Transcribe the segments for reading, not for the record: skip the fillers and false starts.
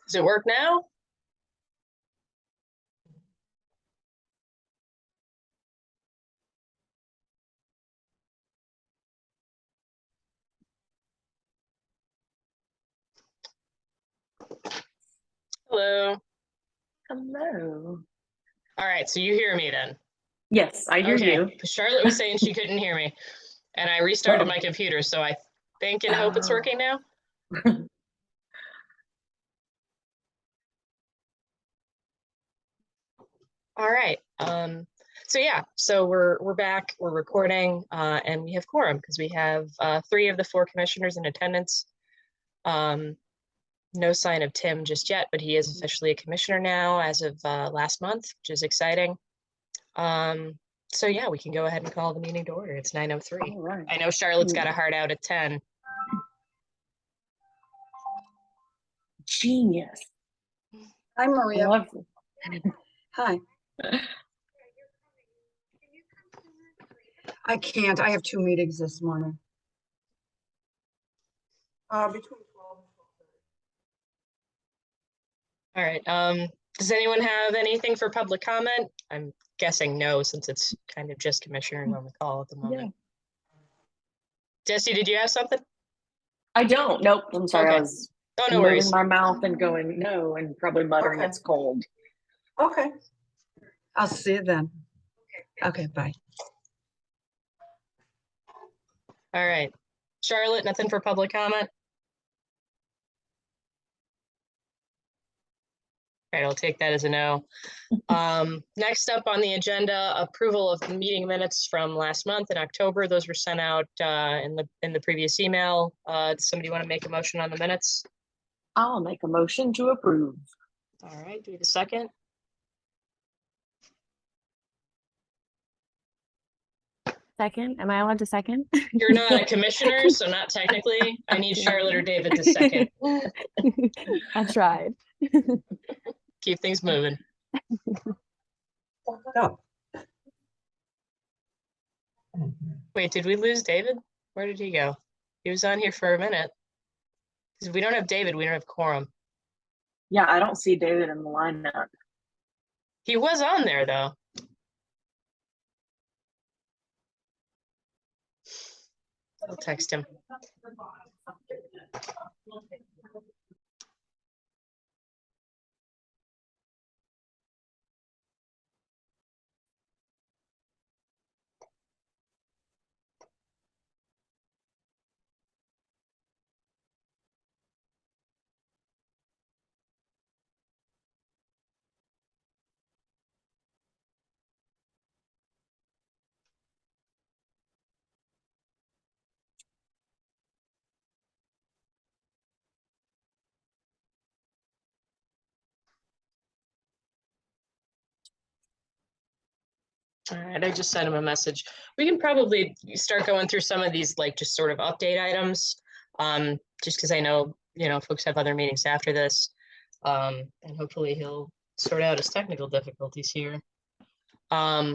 Does it work now? Hello. Hello. All right, so you hear me then? Yes, I hear you. Charlotte was saying she couldn't hear me, and I restarted my computer, so I think and hope it's working now. All right. So yeah, so we're back, we're recording, and we have quorum because we have 3 of the 4 commissioners in attendance. No sign of Tim just yet, but he is officially a commissioner now as of last month, which is exciting. So yeah, we can go ahead and call the meeting to order. It's 9:03. Right. I know Charlotte's got a hard out at 10. Genius. Hi, Maria. Love Hi. I can't. I have 2 meetings this morning. Between 12 and 12:30. All right. Does anyone have anything for public comment? I'm guessing no, since it's kind of just commissioners on the call at the moment. Jesse, did you have something? I don't. Nope. I'm sorry. Okay. I was Oh, no moving worries. my mouth and going no, and probably muttering Okay. it's cold. Okay. I'll see you then. Okay, bye. All right. Charlotte, nothing for public comment? All right, I'll take that as a no. Next up on the agenda, approval of the meeting minutes from last month in October. Those were sent out in the previous email. Does somebody want to make a motion on the minutes? I'll make a motion to approve. All right, do we have a second? Second? Am I allowed to second? You're not a commissioner, so not technically. I need Charlotte or David to second. I tried. Keep things moving. Go. Wait, did we lose David? Where did he go? He was on here for a minute. Because we don't have David, we don't have quorum. Yeah, I don't see David in the lineup. He was on there though. I'll text him. All right, I just sent him a message. We can probably start going through some of these, like just sort of update items, just because I know, folks have other meetings after this, and hopefully he'll sort out his technical difficulties here. Yeah,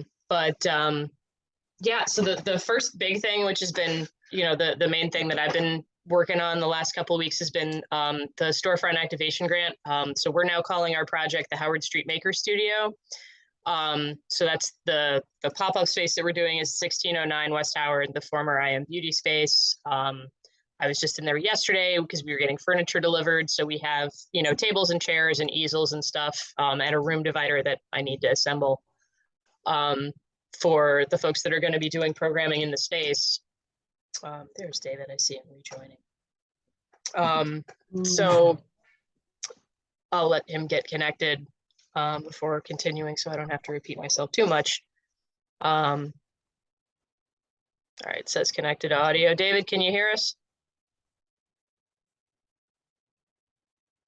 so the first big thing, which has been, the main thing that I've been working on the last couple of weeks has been the storefront activation grant. So we're now calling our project the Howard Street Maker Studio. So that's the pop-up space that we're doing is 1609 West Howard, the former I Am Beauty space. I was just in there yesterday because we were getting furniture delivered. So we have, tables and chairs and easels and stuff, and a room divider that I need to assemble for the folks that are going to be doing programming in the space. There's David, I see him rejoining. So I'll let him get connected before continuing, so I don't have to repeat myself too much. All right, it says connected audio. David, can you hear us?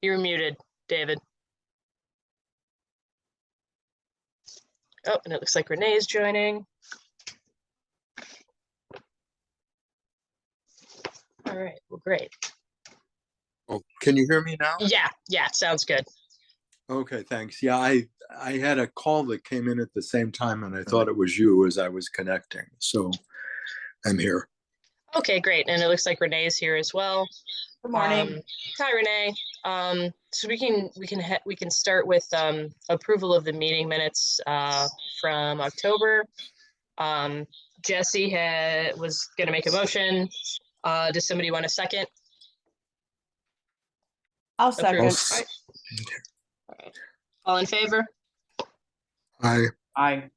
You're muted, David. Oh, and it looks like Renee is joining. All right, well, great. Oh, can you hear me now? Yeah, sounds good. Okay, thanks. Yeah, I had a call that came in at the same time, and I thought it was you as I was connecting. So I'm here. Okay, great. And it looks like Renee's here as well. Good morning. Hi, Renee. So we can start with approval of the meeting minutes from October. Jesse was going to make a motion. Does somebody want a second? I'll Approve. second. All right. All in favor? Aye. Aye.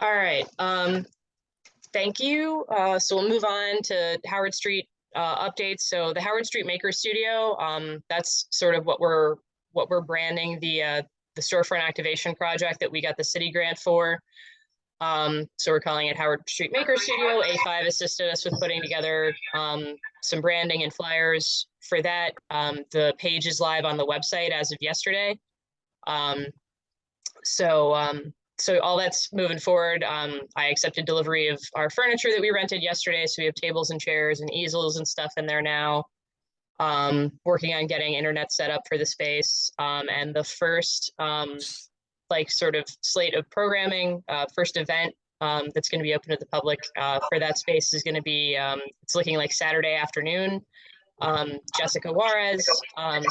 All right. Thank you. So we'll move on to Howard Street updates. So the Howard Street Maker Studio, that's sort of what we're branding the storefront activation project that we got the city grant for. So we're calling it Howard Street Maker Studio. A5 assisted us with putting together some branding and flyers for that. The page is live on the website as of yesterday. So all that's moving forward. I accepted delivery of our furniture that we rented yesterday. So we have tables and chairs and easels and stuff in there now. Working on getting internet set up for the space. And the first like sort of slate of programming, first event that's going to be open to the public for that space is going to be, it's looking like Saturday afternoon. Jessica Juarez,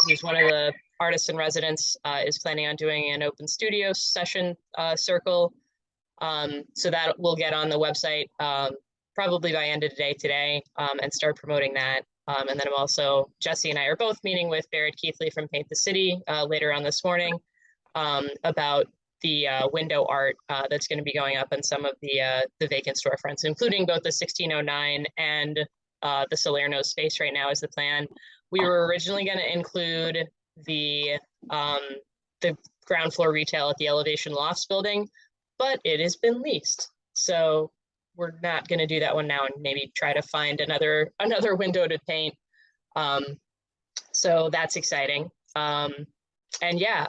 who's one of the artists in residence, is planning on doing an open studio session circle. So that will get on the website probably by end of the day today and start promoting that. And then Jesse and I are both meeting with Barrett Keithley from Paint the City later on this morning about the window art that's going to be going up in some of the vacant storefronts, including both the 1609 and the Salerno space right now is the plan. We were originally going to include the ground floor retail at the Elevation Lofts building, but it has been leased. So we're not going to do that one now and maybe try to find another window to paint. So that's exciting. And yeah,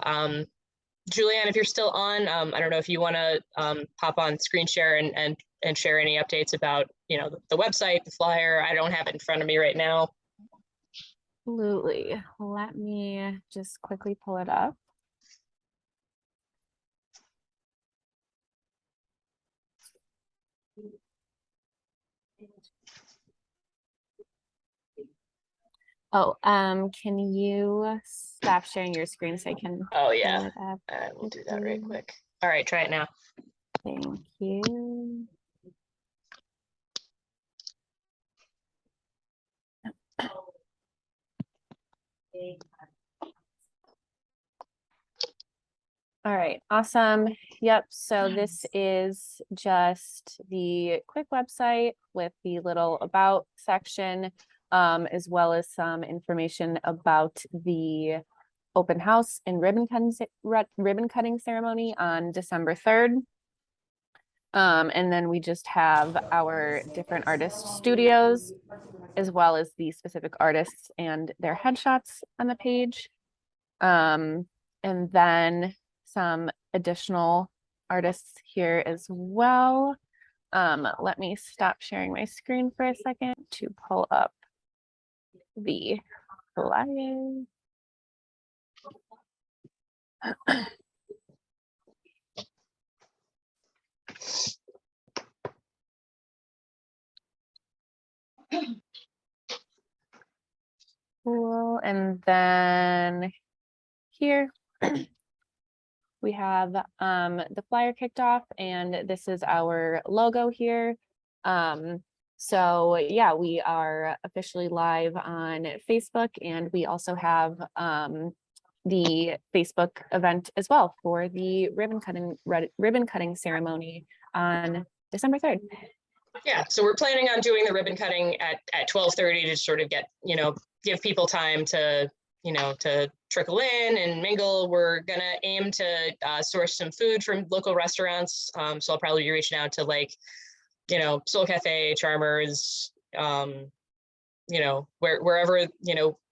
Julianne, if you're still on, I don't know if you want to pop on screen share and share any updates about, the website, the flyer. I don't have it in front of me right now. Absolutely. Let me just quickly pull it up. Oh, can you stop sharing your screen so I can Oh pull yeah, it up? I will do that right quick. All right, try it now. Thank you. All right, awesome. Yep, so this is just the quick website with the little about section, as well as some information about the open house and ribbon cutting ceremony on December 3rd. And then we just have our different artist studios, as well as the specific artists and their headshots on the page. And then some additional artists here as well. Let me stop sharing my screen for a second to pull up the flyer. Cool, and then here we have the flyer kicked off, and this is our logo here. So yeah, we are officially live on Facebook, and we also have the Facebook event as well for the ribbon cutting ceremony on December 3rd. Yeah, so we're planning on doing the ribbon cutting at 12:30 to sort of get, give people time to, to trickle in and mingle. We're gonna aim to source some food from local restaurants. So I'll probably be reaching out to Soul Cafe, Charmers, wherever,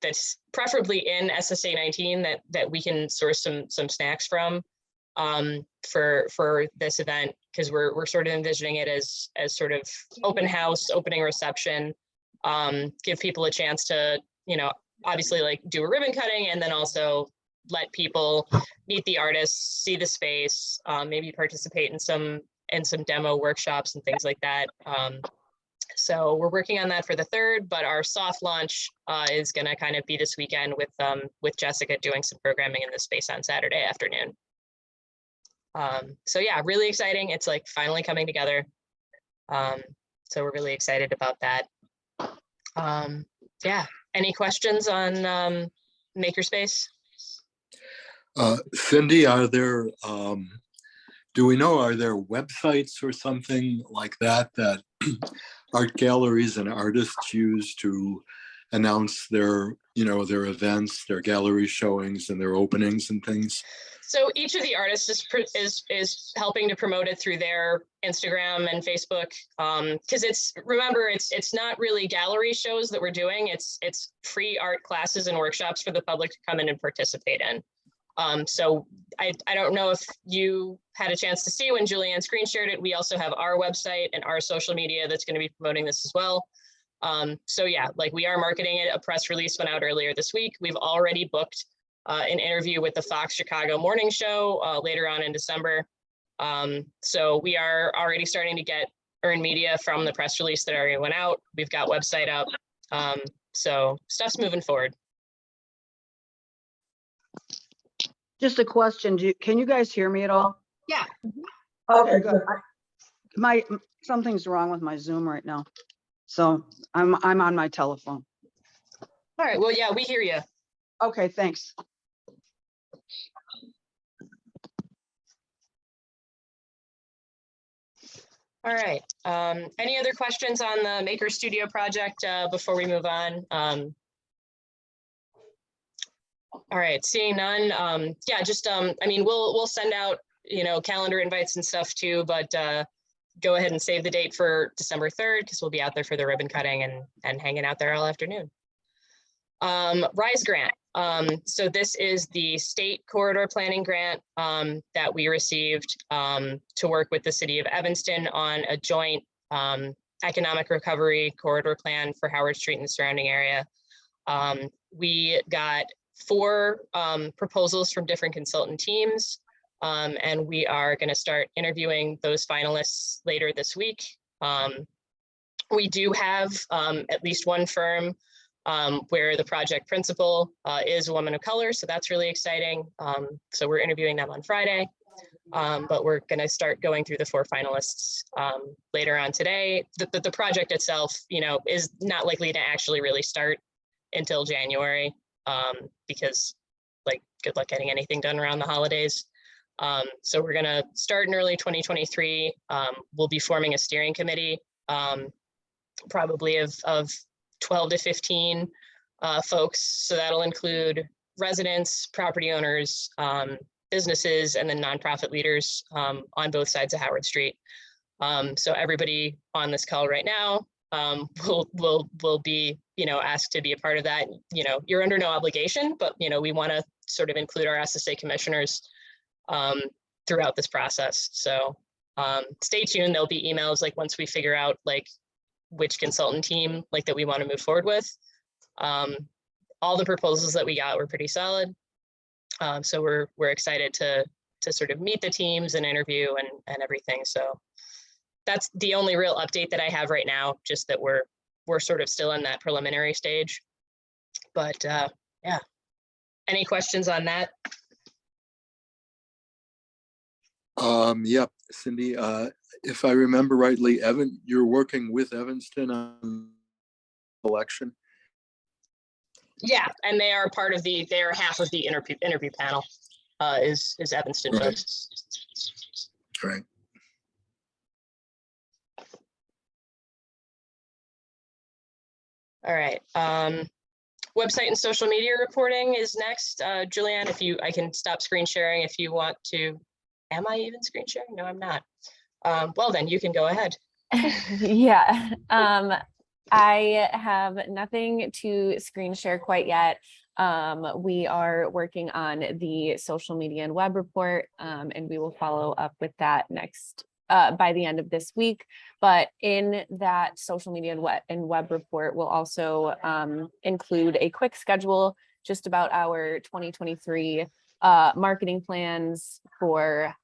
that's preferably in SSA 19 that we can source some snacks from for this event, because we're sort of envisioning it as sort of open house, opening reception, give people a chance to, obviously do a ribbon cutting, and then also let people meet the artists, see the space, maybe participate in some and some demo workshops and things like that. So we're working on that for the 3rd, but our soft launch is going to kind of be this weekend with Jessica doing some programming in the space on Saturday afternoon. So yeah, really exciting. It's like finally coming together. So we're really excited about that. Yeah, any questions on Makerspace? Cindy, are there, do we know, are there websites or something like that that art galleries and artists use to announce their, their events, their gallery showings and their openings and things? So each of the artists is helping to promote it through their Instagram and Facebook. Because remember, it's not really gallery shows that we're doing. It's free art classes and workshops for the public to come in and participate in. So I don't know if you had a chance to see when Julianne screen shared it. We also have our website and our social media that's going to be promoting this as well. So yeah, like we are marketing it. A press release went out earlier this week. We've already booked an interview with the Fox Chicago Morning Show later on in December. So we are already starting to get earned media from the press release that already went out. We've got website up. So stuff's moving forward. Just a question. Can you guys hear me at all? Yeah. Okay, good. Something's wrong with my Zoom right now. So I'm on my telephone. All right. Well, yeah, we hear you. Okay, thanks. All right. Any other questions on the Maker Studio project before we move on? All right, seeing none. Yeah, just I mean, we'll send out calendar invites and stuff too, but go ahead and save the date for December 3rd because we'll be out there for the ribbon cutting and hanging out there all afternoon. RISE grant. So this is the state corridor planning grant that we received to work with the city of Evanston on a joint economic recovery corridor plan for Howard Street and the surrounding area. We got 4 proposals from different consultant teams, and we are going to start interviewing those finalists later this week. We do have at least one firm where the project principal is a woman of color, so that's really exciting. So we're interviewing them on Friday, but we're going to start going through the 4 finalists later on today. The project itself, is not likely to actually really start until January because, like, good luck getting anything done around the holidays. So we're going to start in early 2023. We'll be forming a steering committee, probably of 12 to 15 folks. So that'll include residents, property owners, businesses, and then nonprofit leaders on both sides of Howard Street. So everybody on this call right now will be, asked to be a part of that. You're under no obligation, but, we want to sort of include our SSA commissioners throughout this process. So stay tuned. There'll be emails like once we figure out like which consultant team like that we want to move forward with. All the proposals that we got were pretty solid. So we're excited to sort of meet the teams and interview and everything. So that's the only real update that I have right now, just that we're sort of still in that preliminary stage. But yeah, any questions on that? Yep, Cindy, if I remember rightly, you're working with Evanston on election. Yeah, and they are part of they are half of the interview panel is Evanston Right. folks. Right. All right. Website and social media reporting is next. Julianne, I can stop screen sharing if you want to. Am I even screen sharing? No, I'm not. Well, then you can go ahead. Yeah, I have nothing to screen share quite yet. We are working on the social media and web report, and we will follow up with that next by the end of this week. But in that social media and web report, we'll also include a quick schedule just about our 2023 marketing plans for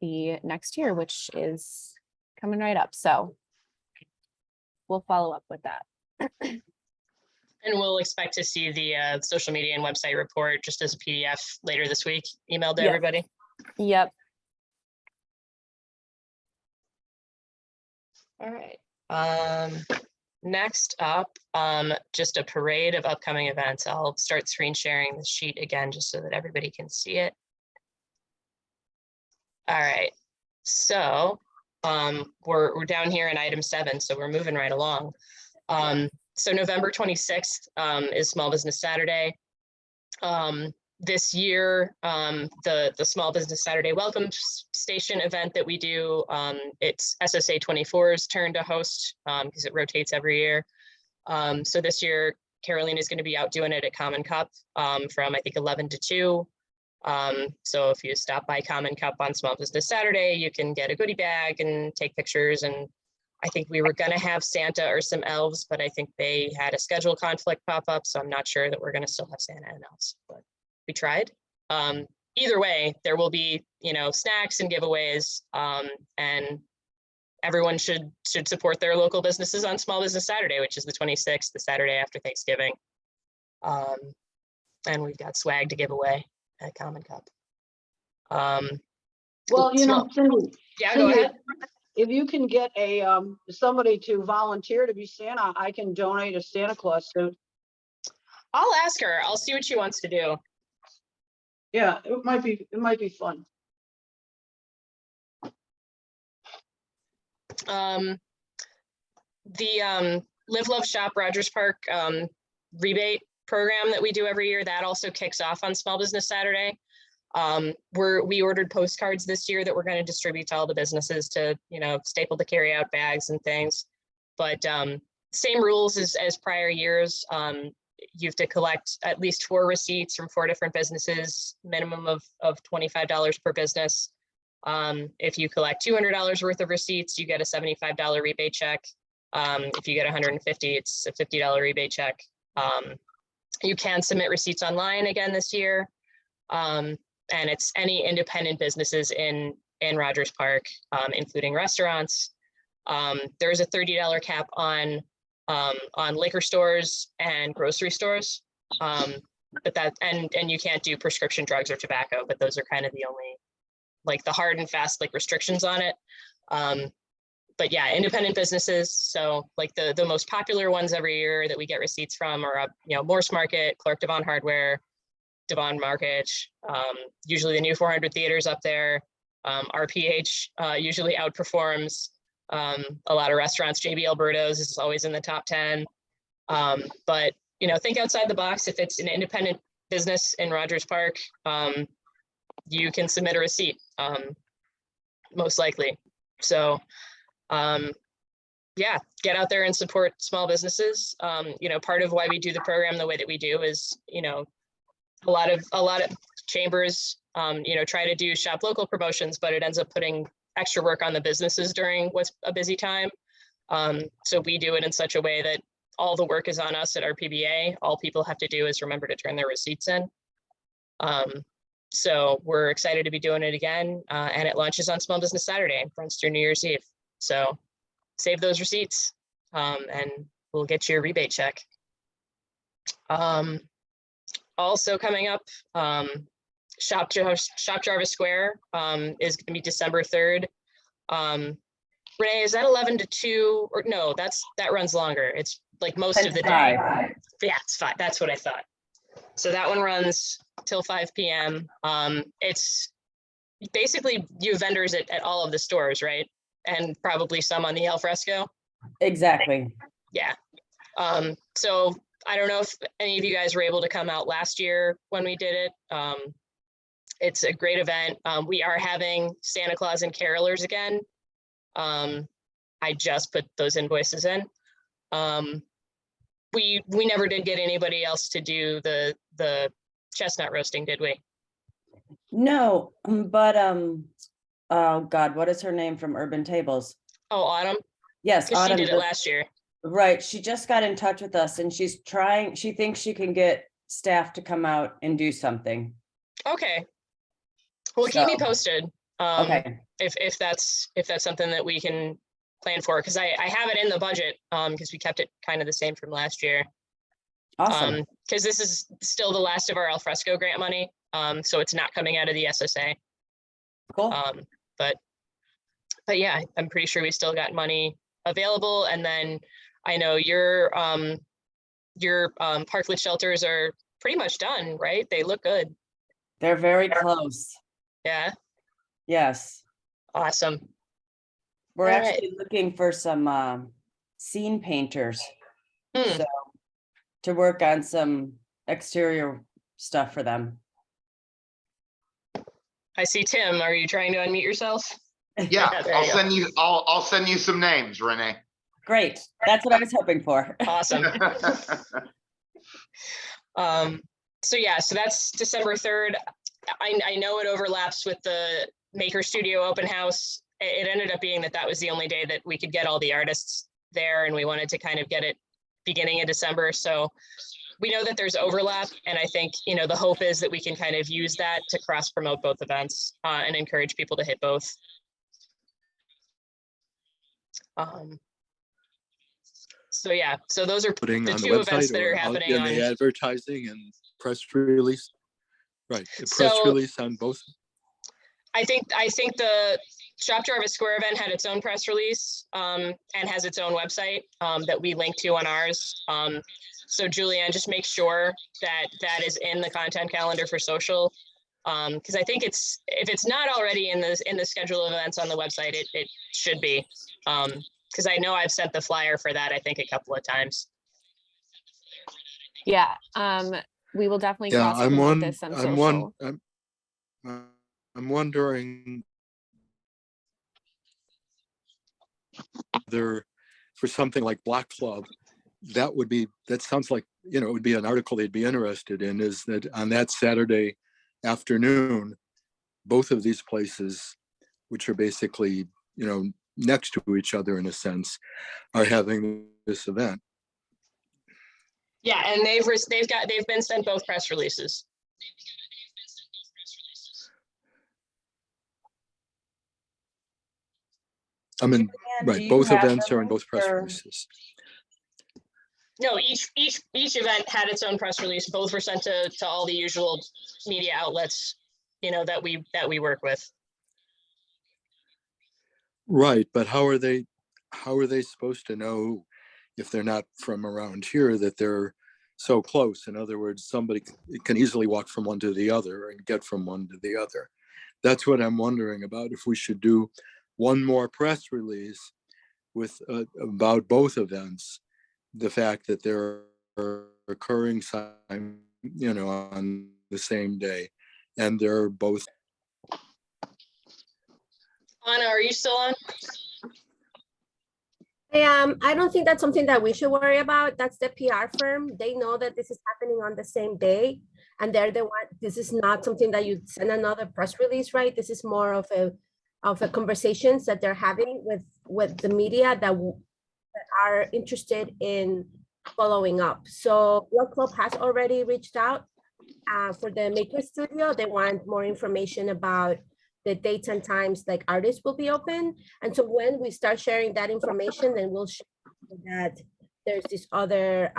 the next year, which is coming right up. So we'll follow up with that. And we'll expect to see the social media and website report just as a PDF later this week, emailed to Yep. everybody. Yep. All right. Next up, just a parade of upcoming events. I'll start screen sharing the sheet again, just so that everybody can see it. All right. So we're down here in item 7, so we're moving right along. So November 26th is Small Business Saturday. This year, the Small Business Saturday Welcome Station event that we do, it's SSA 24's turn to host because it rotates every year. So this year, Caroline is going to be out doing it at Common Cup from I think 11 to 2. So if you stop by Common Cup on Small Business Saturday, you can get a goodie bag and take pictures. And I think we were going to have Santa or some elves, but I think they had a schedule conflict pop up. So I'm not sure that we're going to still have Santa and elves, but we tried. Either way, there will be, snacks and giveaways, and everyone should support their local businesses on Small Business Saturday, which is the 26th, the Saturday after Thanksgiving. And we've got swag to give away at Common Cup. Well, Cindy, Yeah, go Cindy, ahead. if you can get somebody to volunteer to be Santa, I can donate a Santa Claus suit. I'll ask her. I'll see what she wants to do. Yeah, it might be fun. The Live, Love, Shop Rogers Park rebate program that we do every year, that also kicks off on Small Business Saturday. We ordered postcards this year that we're going to distribute to all the businesses to, staple to carry out bags and things. But same rules as prior years. You have to collect at least 4 receipts from 4 different businesses, minimum of $25 per business. If you collect $200 worth of receipts, you get a $75 rebate check. If you get 150, it's a $50 rebate check. You can submit receipts online again this year. And it's any independent businesses in Rogers Park, including restaurants. There's a $30 cap on liquor stores and grocery stores. But that, and you can't do prescription drugs or tobacco, but those are kind of the only, like, the hard and fast restrictions on it. But yeah, independent businesses. So like the most popular ones every year that we get receipts from are, Morse Market, Clark Devon Hardware, Devon Market, usually the new 400 theaters up there. RPH usually outperforms a lot of restaurants. JB Alberto's is always in the top 10. But, think outside the box. If it's an independent business in Rogers Park, you can submit a receipt, most likely. So, yeah, get out there and support small businesses. Part of why we do the program the way that we do is, a lot of chambers, try to do shop local promotions, but it ends up putting extra work on the businesses during what's a busy time. So we do it in such a way that all the work is on us at RPBA. All people have to do is remember to turn their receipts in. So we're excited to be doing it again. And it launches on Small Business Saturday and runs through New Year's Eve. So save those receipts and we'll get you a rebate check. Also coming up, Shop Jarvis Square is going to be December 3rd. Renee, is that 11 to 2? Or no, that runs longer. It's like most of the day. Yeah, it's 5. That's what I thought. So that one runs till 5 p.m. It's basically you have vendors at all of the stores, right? And probably some on the al fresco. Exactly. Yeah. So I don't know if any of you guys were able to come out last year when we did it. It's a great event. We are having Santa Claus and Carolers again. I just put those invoices in. We never did get anybody else to do the chestnut roasting, did we? No, but oh God, what is her name from Urban Tables? Oh, Autumn? Yes, Because she Autumn. did it last year. Right. She just got in touch with us and she thinks she can get staff to come out and do something. Okay. Well, keep me So- posted. Okay, If that's something that we can plan for, because I have it in the budget, because we kept it kind of the same from last year. awesome. Because this is still the last of our alfresco grant money, so it's not coming out of the SSA. Cool. But yeah, I'm pretty sure we still got money available. And then I know your parklet shelters are pretty much done, right? They look good. They're very close. Yeah, Yes. awesome. We're All right. actually looking for some scene painters. Hmm. So to work on some exterior stuff for them. I see Tim. Are you trying to unmute yourself? Yeah, there I'll you go. send you, I'll send you some names, Renee. Great. That's what I was hoping for. Awesome. So yeah, so that's December 3rd. I know it overlaps with the Maker Studio open house. It ended up being that was the only day that we could get all the artists there, and we wanted to kind of get it beginning of December. So we know that there's overlap, and I think, you know, the hope is that we can kind of use that to cross promote both events and encourage people to hit both. So yeah, so those are Putting the on the two events website that are or out happening in on. the advertising and press release? Right, the press So- release on both? I think the Shop Jarvis Square event had its own press release and has its own website that we link to on ours. So Julianne, just make sure that is in the content calendar for social. Because I think if it's not already in the schedule of events on the website, it should be. Because I know I've sent the flyer for that, I think, a couple of times. Yeah, we will definitely Yeah, cross promote this on social. I'm wondering whether for something like Block Club, that sounds like, you know, it would be an article they'd be interested in, is that on that Saturday afternoon, both of these places, which are basically, you know, next to each other in a sense, are having this event. Yeah, and they've been sent both press releases. I mean, And do right, you both have events the are in both press link, or- releases. No, each event had its own press release. Both were sent to all the usual media outlets, you know, that we work with. Right, but how are they supposed to know, if they're not from around here, that they're so close? In other words, somebody can easily walk from one to the other and get from one to the other. That's what I'm wondering about, if we should do one more press release with about both events, the fact that they're occurring you know, on the same day, and they're both. Anna, are you still on? I don't think that's something that we should worry about. That's the PR firm. They know that this is happening on the same day, and they're the one. This is not something that you send another press release, right? This is more of a conversations that they're having with the media that are interested in following up. So Blood Club has already reached out for the Maker Studio. They want more information about the dates and times like artists will be open. And so when we start sharing that information, then we'll share that there's this other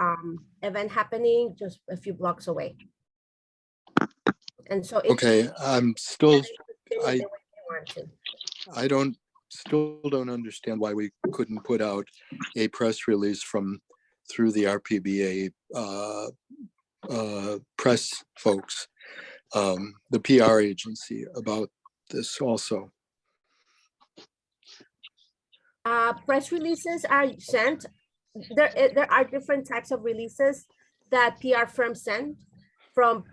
event happening just a few blocks away. And so Okay, I'm still, I I still don't understand why we couldn't put out a press release through the RPBA press folks, the PR agency, about this also. Press releases are sent. There are different types of releases that PR firms send, from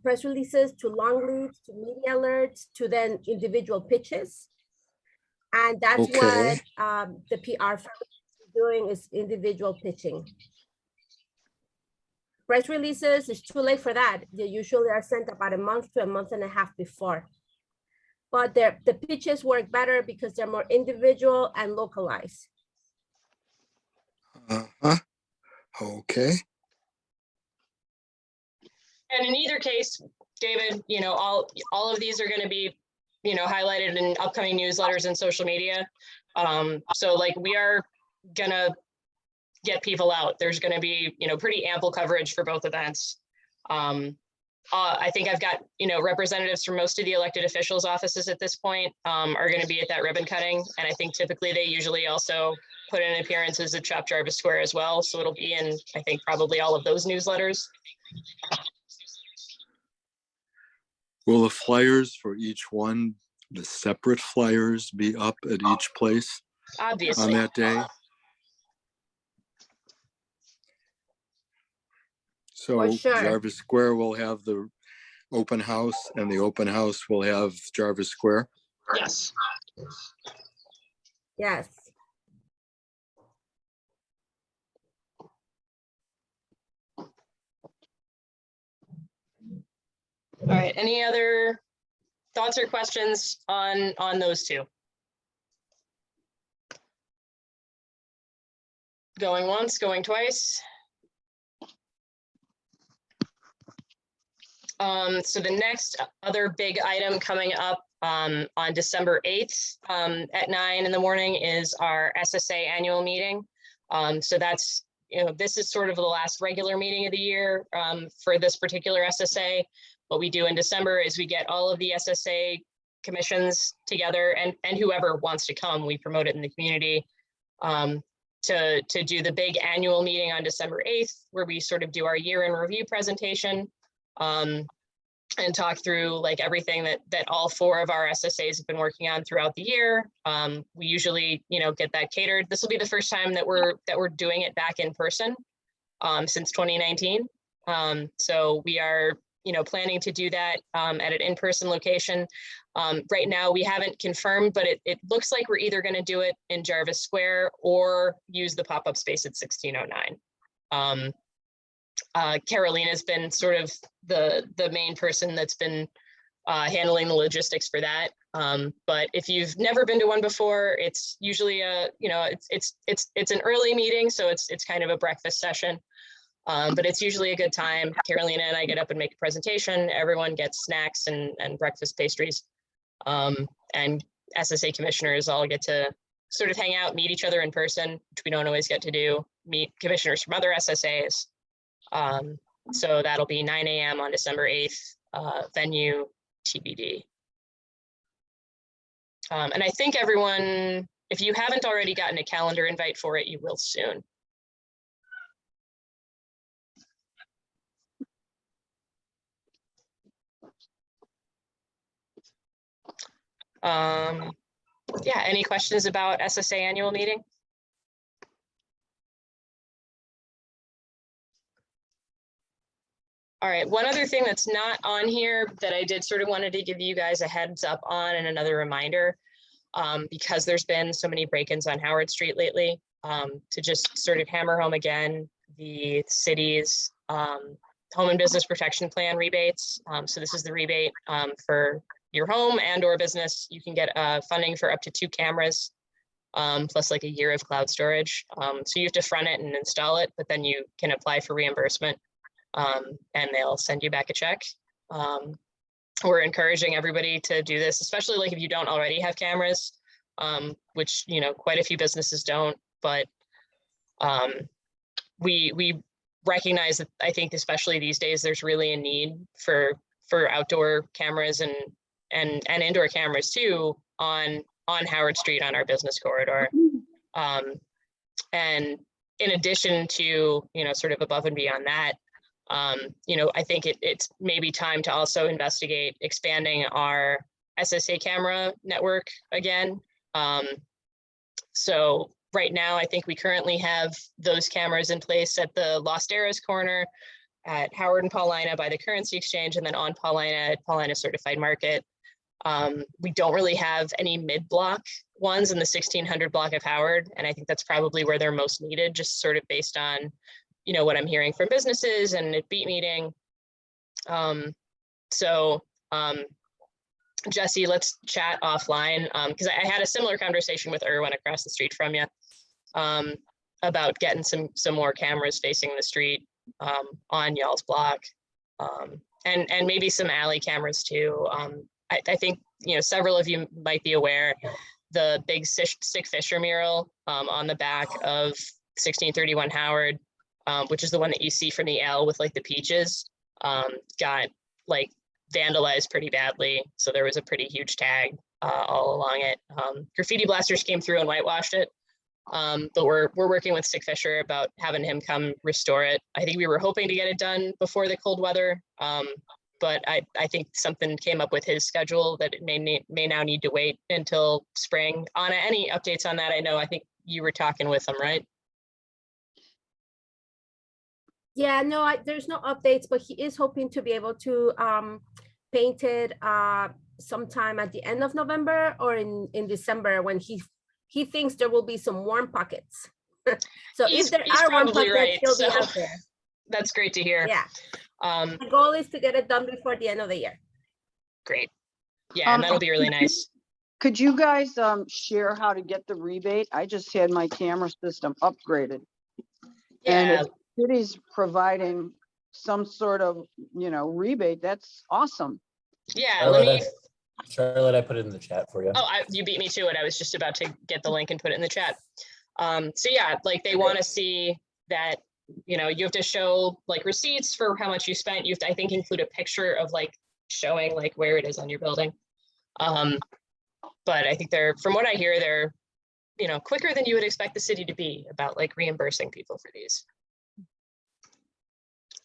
press releases to long leads to media alerts to then individual pitches. And that's Okay. what the PR firm is doing, is individual pitching. Press releases is too late for that. They usually are sent about a month to a month and a half before. But the pitches work better because they're more individual and localized. Okay. And in either case, David, you know, all of these are going to be you know, highlighted in upcoming newsletters and social media. So like we are gonna get people out. There's gonna be, you know, pretty ample coverage for both events. I think I've got, you know, representatives from most of the elected officials' offices at this point are going to be at that ribbon cutting. And I think typically they usually also put in appearances at Shop Jarvis Square as well. So it'll be in, I think, probably all of those newsletters. Will the flyers for each one, the separate flyers, be up at each place on Obviously. that day? So sure. Jarvis Square will have the open house and the open house will have Jarvis Square? Yes. Yes. All right. Any other thoughts or questions on those two? Going once, going twice. So the next other big item coming up on December 8th at 9 in the morning is our SSA annual meeting. So that's, you know, this is sort of the last regular meeting of the year for this particular SSA. What we do in December is we get all of the SSA commissions together and whoever wants to come, we promote it in the community to do the big annual meeting on December 8th, where we sort of do our year in review presentation. And talk through like everything that all 4 of our SSAs have been working on throughout the year. We usually, you know, get that catered. This will be the first time that we're doing it back in person since 2019. So we are, you know, planning to do that at an in-person location. Right now we haven't confirmed, but it looks like we're either going to do it in Jarvis Square or use the pop-up space at 1609. Carolina's been sort of the main person that's been handling the logistics for that. But if you've never been to one before, it's usually you know, it's an early meeting, so it's kind of a breakfast session. But it's usually a good time. Carolina and I get up and make a presentation. Everyone gets snacks and breakfast pastries. And SSA commissioners all get to sort of hang out, meet each other in person, which we don't always get to do, meet commissioners from other SSAs. So that'll be 9 a.m. on December 8th, venue TBD. And I think everyone, if you haven't already gotten a calendar invite for it, you will soon. Yeah, any questions about SSA annual meeting? All right, one other thing that's not on here that I did sort of wanted to give you guys a heads up on and another reminder, because there's been so many break-ins on Howard Street lately, to just sort of hammer home again the city's home and business protection plan rebates. So this is the rebate for your home and or business. You can get funding for up to 2 cameras, plus like a year of cloud storage. So you have to front it and install it, but then you can apply for reimbursement. And they'll send you back a check. We're encouraging everybody to do this, especially like if you don't already have cameras, which, you know, quite a few businesses don't, but we recognize that I think especially these days, there's really a need for outdoor cameras and indoor cameras too on Howard Street on our business corridor. And in addition to, you know, sort of above and beyond that, you know, I think it's maybe time to also investigate expanding our SSA camera network again. So right now, I think we currently have those cameras in place at the Lost Eras corner, at Howard and Paulina by the Currency Exchange, and then on Paulina at Paulina Certified Market. We don't really have any mid-block ones in the 1600 block of Howard, and I think that's probably where they're most needed, just sort of based on, you know, what I'm hearing from businesses and at Beat Meeting. Jesse, let's chat offline, because I had a similar conversation with Erwin across the street from you about getting some more cameras facing the street on y'all's block, and maybe some alley cameras too. I think several of you might be aware, the big stick Fisher mural on the back of 1631 Howard, which is the one that you see from the L with like the peaches, got like vandalized pretty badly. So there was a pretty huge tag all along it. Graffiti blasters came through and whitewashed it. But we're working with Stick Fisher about having him come restore it. I think we were hoping to get it done before the cold weather. But I think something came up with his schedule that it may now need to wait until spring. Anna, any updates on that? I think you were talking with him, right? Yeah, no, there's no updates, but he is hoping to be able to paint it sometime at the end of November or in December, when he thinks there will be some warm pockets. So He's if there are warm probably pockets, right, he'll so be out there. that's great to hear. Yeah, Um, the goal is to get it done before the end of the year. great. Yeah, and that'll be really nice. Could you guys share how to get the rebate? I just had my camera system upgraded. And Yeah, if city's providing some sort of, rebate, that's awesome. yeah, let me, Charlotte, I put it in the chat for you. oh, you beat me to it. I was just about to get the link and put it in the chat. So yeah, like they want to see that, you have to show like receipts for how much you spent. You have to, I think, include a picture of like showing like where it is on your building. But I think from what I hear, they're, quicker than you would expect the city to be about like reimbursing people for these.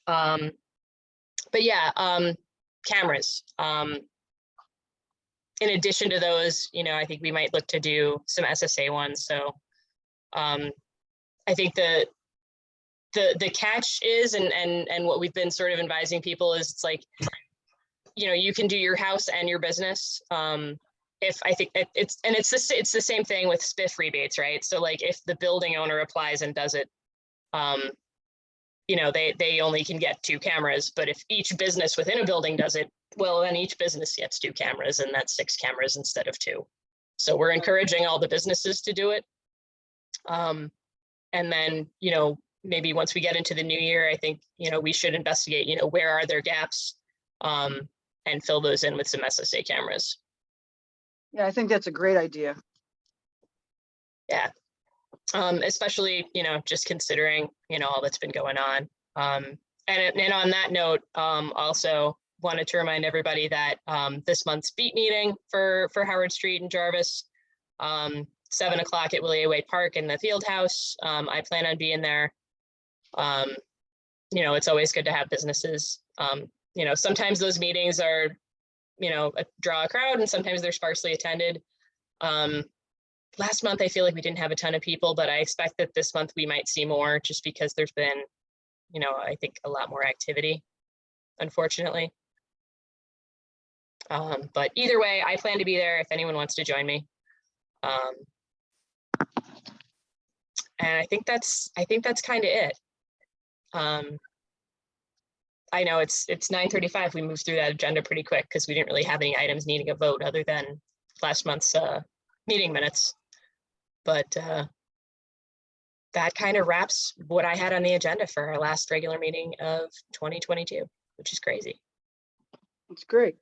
But yeah, cameras. In addition to those, I think we might look to do some SSA ones. So I think the catch is, and what we've been sort of advising people is, it's like, you can do your house and your business. If I think it's the same thing with spiff rebates, right? So like if the building owner applies and does it, they only can get 2 cameras, but if each business within a building does it, well, then each business gets 2 cameras, and that's 6 cameras instead of 2. So we're encouraging all the businesses to do it. And then, maybe once we get into the new year, I think, we should investigate, where are there gaps, and fill those in with some SSA cameras. Yeah, I think that's a great idea. Yeah. Especially, just considering, all that's been going on. And on that note, also wanted to remind everybody that this month's beat meeting for Howard Street and Jarvis, 7 o'clock at Willie Wade Park in the field house. I plan on being there. It's always good to have businesses. Sometimes those meetings are, draw a crowd, and sometimes they're sparsely attended. Last month, I feel like we didn't have a ton of people, but I expect that this month we might see more, just because there's been, I think a lot more activity, unfortunately. But either way, I plan to be there if anyone wants to join me. And I think that's kind of it. I know it's 9:35. We moved through that agenda pretty quick because we didn't really have any items needing a vote other than last month's meeting minutes. But that kind of wraps what I had on the agenda for our last regular meeting of 2022, which is crazy. That's great.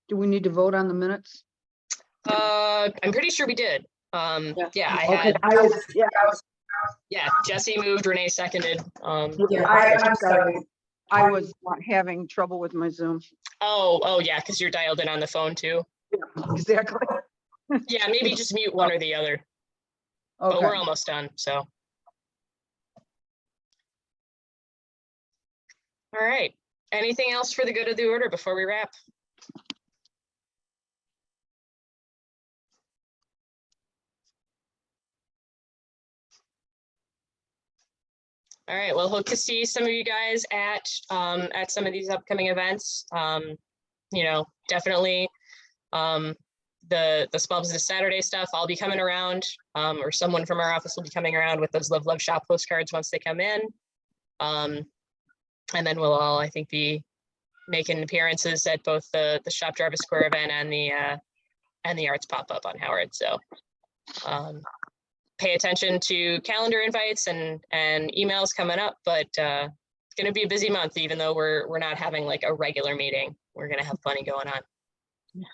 Do we need to vote on the minutes? I'm pretty sure we did. Yeah, yeah, Jesse moved, Renee seconded. I'm sorry. I was having trouble with my Zoom. Oh yeah, because you're dialed in on the phone too. Yeah, exactly. Yeah, maybe just mute one or the other. But Okay. we're almost done, so. All right, anything else for the good of the order before we wrap? All right, well, hope to see some of you guys at some of these upcoming events. Definitely the Small Business Saturday stuff. I'll be coming around, or someone from our office will be coming around with those Love Shop postcards once they come in. And then we'll all, I think, be making appearances at both the Shop Jarvis Square event and the Arts Pop-Up on Howard. So pay attention to calendar invites and emails coming up, but it's going to be a busy month, even though we're not having like a regular meeting. We're going to have plenty going on.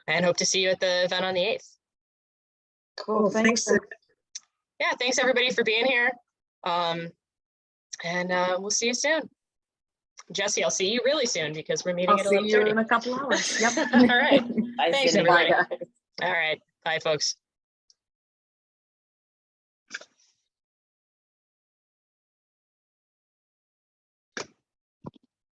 and hope to see you at the event on the 8th. Cool, thanks. Yeah, thanks everybody for being here. And we'll see you soon. Jesse, I'll see you really soon because we're meeting I'll at see you 11:30. in a couple hours. Yep. All right. Bye, Thanks, Cindy. Bye, everybody. guys. All right. Bye, folks.